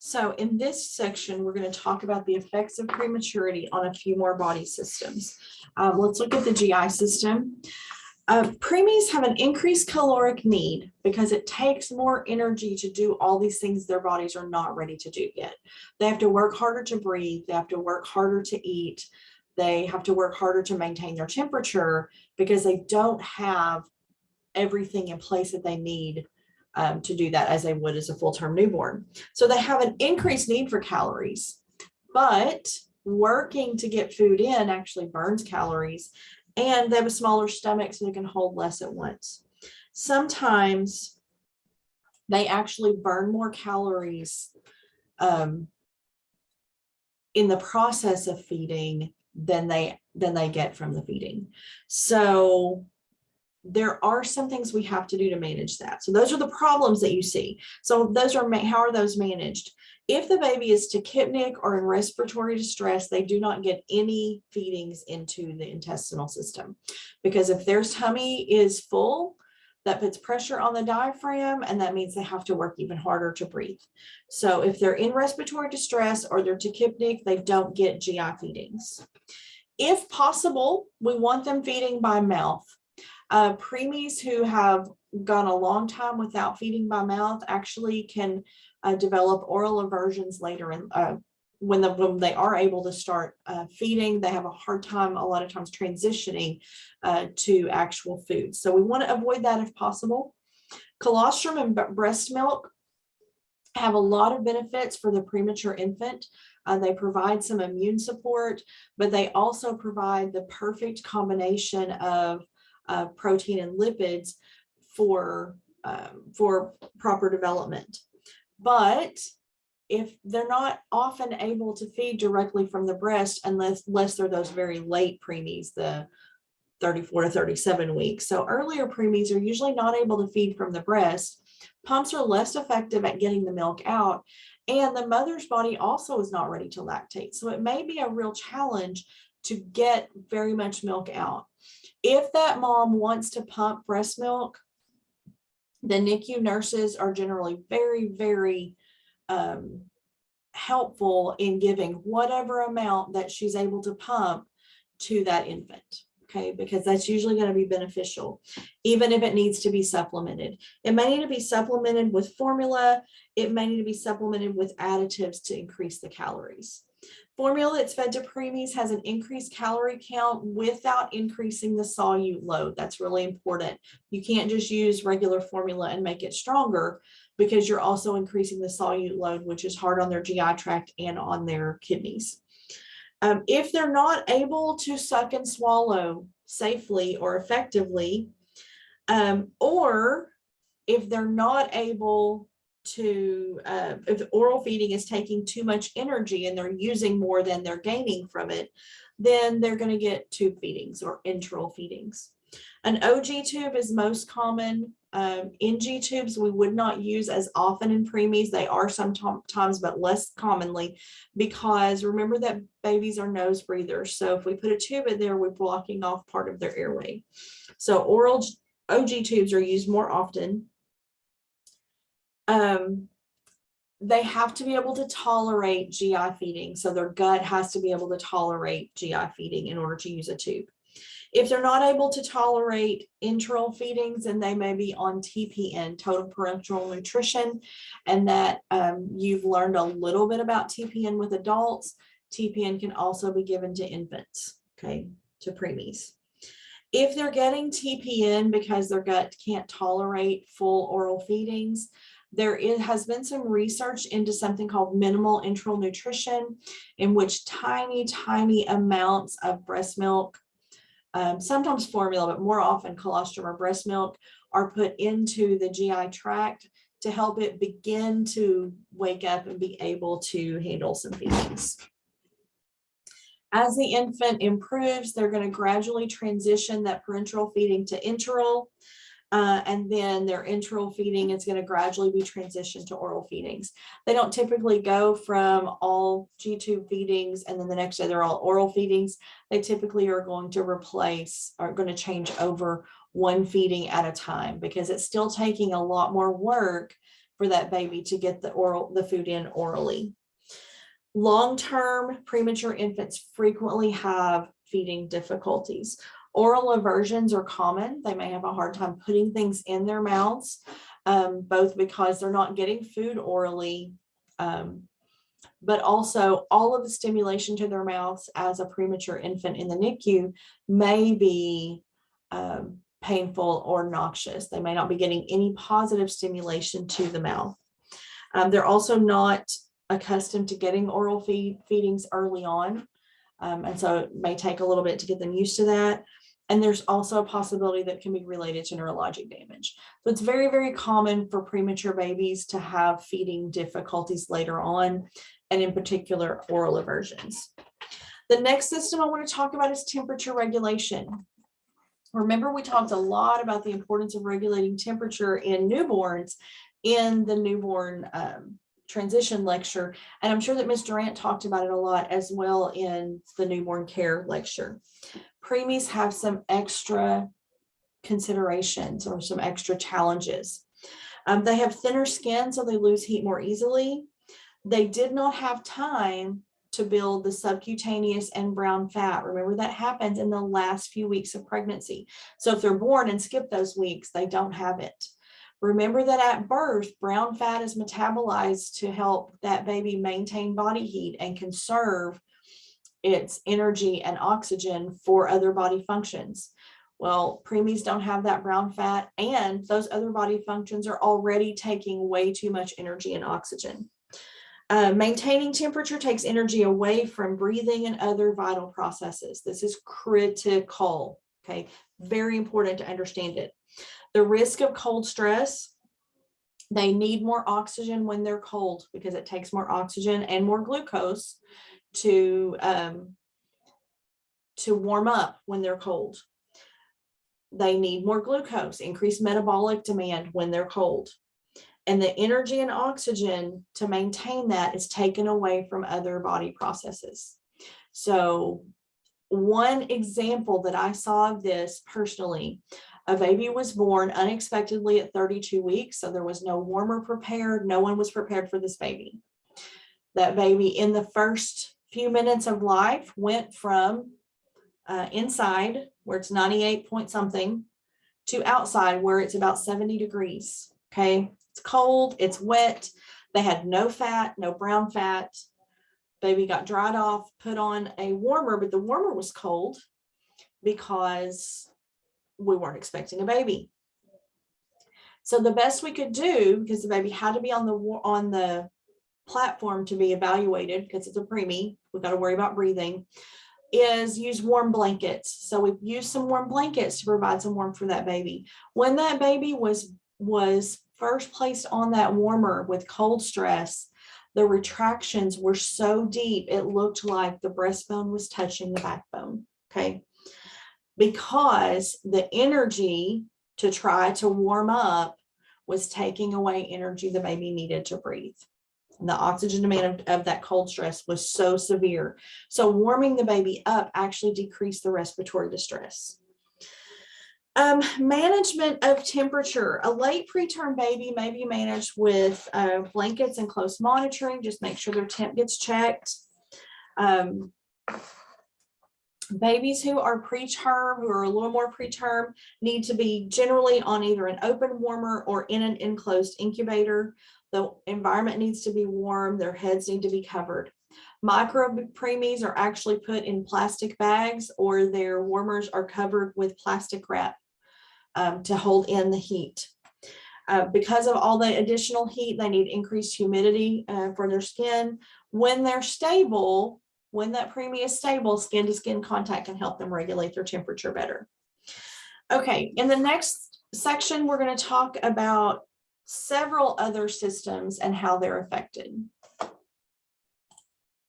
So in this section, we're going to talk about the effects of prematurity on a few more body systems. Let's look at the GI system. Preemies have an increased caloric need because it takes more energy to do all these things their bodies are not ready to do yet. They have to work harder to breathe. They have to work harder to eat. They have to work harder to maintain their temperature because they don't have everything in place that they need to do that as they would as a full-term newborn. So they have an increased need for calories, but working to get food in actually burns calories, and they have a smaller stomach so they can hold less at once. Sometimes they actually burn more calories in the process of feeding than they get from the feeding. So there are some things we have to do to manage that. So those are the problems that you see. So those are, how are those managed? If the baby is tachypnic or in respiratory distress, they do not get any feedings into the intestinal system, because if their tummy is full, that puts pressure on the diaphragm, and that means they have to work even harder to breathe. So if they're in respiratory distress or they're tachypnic, they don't get GI feedings. If possible, we want them feeding by mouth. Preemies who have gone a long time without feeding by mouth actually can develop oral aversions later in when they are able to start feeding. They have a hard time a lot of times transitioning to actual food. So we want to avoid that if possible. Colostrum and breast milk have a lot of benefits for the premature infant. They provide some immune support, but they also provide the perfect combination of protein and lipids for proper development. But if they're not often able to feed directly from the breast, unless they're those very late preemies, the 34 to 37 weeks. So earlier preemies are usually not able to feed from the breast. Pumps are less effective at getting the milk out, and the mother's body also is not ready to lactate. So it may be a real challenge to get very much milk out. If that mom wants to pump breast milk, the NICU nurses are generally very, very helpful in giving whatever amount that she's able to pump to that infant, okay? Because that's usually going to be beneficial, even if it needs to be supplemented. It may need to be supplemented with formula. It may need to be supplemented with additives to increase the calories. Formula that's fed to preemies has an increased calorie count without increasing the solute load. That's really important. You can't just use regular formula and make it stronger, because you're also increasing the solute load, which is hard on their GI tract and on their kidneys. If they're not able to suck and swallow safely or effectively, or if they're not able to, if oral feeding is taking too much energy and they're using more than they're gaining from it, then they're going to get tube feedings or enteral feedings. An OG tube is most common. NG tubes we would not use as often in preemies. They are sometimes, but less commonly, because remember that babies are nose breathers. So if we put a tube in there, we're blocking off part of their airway. So oral OG tubes are used more often. They have to be able to tolerate GI feeding. So their gut has to be able to tolerate GI feeding in order to use a tube. If they're not able to tolerate enteral feedings, then they may be on TPN, total parenteral nutrition, and that you've learned a little bit about TPN with adults. TPN can also be given to infants, okay, to preemies. If they're getting TPN because their gut can't tolerate full oral feedings, there has been some research into something called minimal enteral nutrition, in which tiny, tiny amounts of breast milk, sometimes formula, but more often colostrum or breast milk, are put into the GI tract to help it begin to wake up and be able to handle some feedings. As the infant improves, they're going to gradually transition that parenteral feeding to enteral. And then their enteral feeding is going to gradually be transitioned to oral feedings. They don't typically go from all G-tube feedings and then the next day they're all oral feedings. They typically are going to change over one feeding at a time, because it's still taking a lot more work for that baby to get the food in orally. Long-term premature infants frequently have feeding difficulties. Oral aversions are common. They may have a hard time putting things in their mouths, both because they're not getting food orally, but also all of the stimulation to their mouths as a premature infant in the NICU may be painful or noxious. They may not be getting any positive stimulation to the mouth. They're also not accustomed to getting oral feedings early on. And so it may take a little bit to get them used to that. And there's also a possibility that can be related to neurologic damage. So it's very, very common for premature babies to have feeding difficulties later on, and in particular, oral aversions. The next system I want to talk about is temperature regulation. Remember, we talked a lot about the importance of regulating temperature in newborns in the newborn transition lecture, and I'm sure that Ms. Durant talked about it a lot as well in the newborn care lecture. Preemies have some extra considerations or some extra challenges. They have thinner skin, so they lose heat more easily. They did not have time to build the subcutaneous and brown fat. Remember, that happens in the last few weeks of pregnancy. So if they're born and skip those weeks, they don't have it. Remember that at birth, brown fat is metabolized to help that baby maintain body heat and conserve its energy and oxygen for other body functions. Well, preemies don't have that brown fat, and those other body functions are already taking way too much energy and oxygen. Maintaining temperature takes energy away from breathing and other vital processes. This is critical, okay? Very important to understand it. The risk of cold stress, they need more oxygen when they're cold because it takes more oxygen and more glucose to warm up when they're cold. They need more glucose, increased metabolic demand when they're cold. And the energy and oxygen to maintain that is taken away from other body processes. So one example that I saw of this personally, a baby was born unexpectedly at 32 weeks. So there was no warmer prepared. No one was prepared for this baby. That baby in the first few minutes of life went from inside where it's 98 point something to outside where it's about 70 degrees. Okay. It's cold, it's wet. They had no fat, no brown fat. Baby got dried off, put on a warmer, but the warmer was cold because we weren't expecting a baby. So the best we could do, because the baby had to be on the platform to be evaluated because it's a preemie, we've got to worry about breathing, is use warm blankets. So we used some warm blankets to provide some warmth for that baby. When that baby was first placed on that warmer with cold stress, the retractions were so deep, it looked like the breastbone was touching the backbone, okay? Because the energy to try to warm up was taking away energy the baby needed to breathe. And the oxygen demand of that cold stress was so severe. So warming the baby up actually decreased the respiratory distress. Management of temperature. A late preterm baby may be managed with blankets and close monitoring. Just make sure their temp gets checked. Babies who are preterm, who are a little more preterm, need to be generally on either an open warmer or in an enclosed incubator. The environment needs to be warm. Their heads need to be covered. Micro preemies are actually put in plastic bags, or their warmers are covered with plastic wrap to hold in the heat. Because of all the additional heat, they need increased humidity for their skin. When they're stable, when that preemie is stable, skin to skin contact can help them regulate their temperature better. Okay, in the next section, we're going to talk about several other systems and how they're affected.